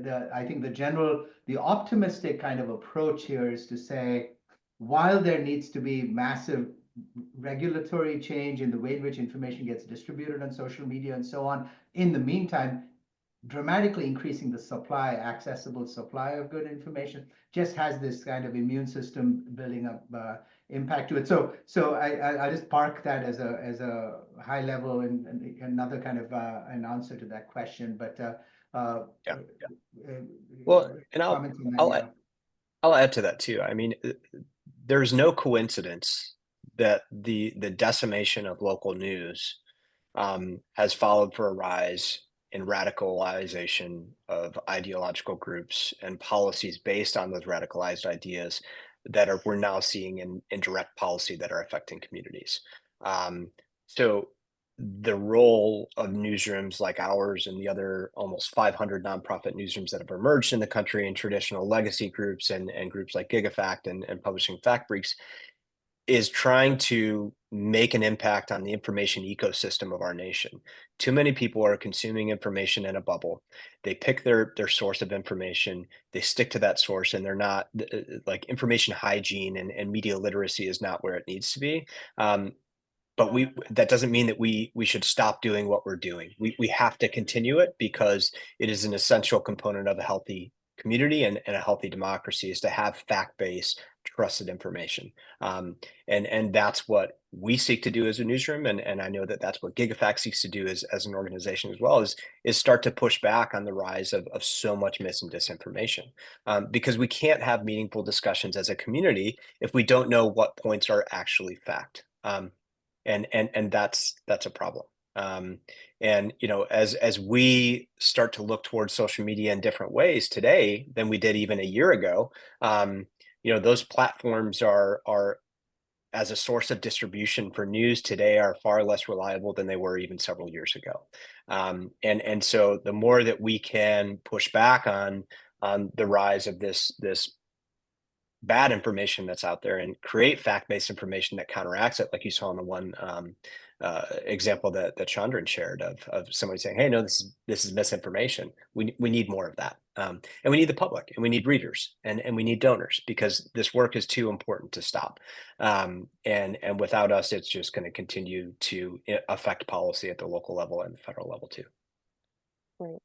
I think the optimistic kind of approach here is to say, while there needs to be massive regulatory change in the way in which information gets distributed on social media and so on, in the meantime, dramatically increasing the supply, accessible supply of good information, just has this kind of immune system building up impact to it. So I just park that as a high level and another kind of an answer to that question. But Yeah. Well, and comments on that, I'll yeah. I'll add to that too. I mean, there's no coincidence that the decimation of local news has followed for a rise in radicalization of ideological groups and policies based on those radicalized ideas that we're now seeing in direct policy that are affecting communities. So the role of newsrooms like ours and the other almost 500 nonprofit newsrooms that have emerged in the country and traditional legacy groups and groups like Gigafact and publishing fact briefs is trying to make an impact on the information ecosystem of our nation. Too many people are consuming information in a bubble. They pick their source of information, they stick to that source, and they're not like information hygiene and media literacy is not where it needs to be. But that doesn't mean that we should stop doing what we're doing. We have to continue it because it is an essential component of a healthy community and a healthy democracy is to have fact-based, trusted information. And that's what we seek to do as a newsroom, and I know that that's what Gigafact seeks to do as an organization as well, is start to push back on the rise of so much mis and disinformation. Because we can't have meaningful discussions as a community if we don't know what points are actually fact. And that's a problem. And you know, as we start to look towards social media in different ways today than we did even a year ago, you know, those platforms are as a source of distribution for news today are far less reliable than they were even several years ago. And so the more that we can push back on the rise of this bad information that's out there and create fact-based information that counteracts it, like you saw in the one example that Chandran shared of somebody saying, "Hey, no, this is misinformation." We need more of that, and we need the public, and we need readers, and we need donors because this work is too important to stop. And without us, it's just going to continue to affect policy at the local level and the federal level too. Right.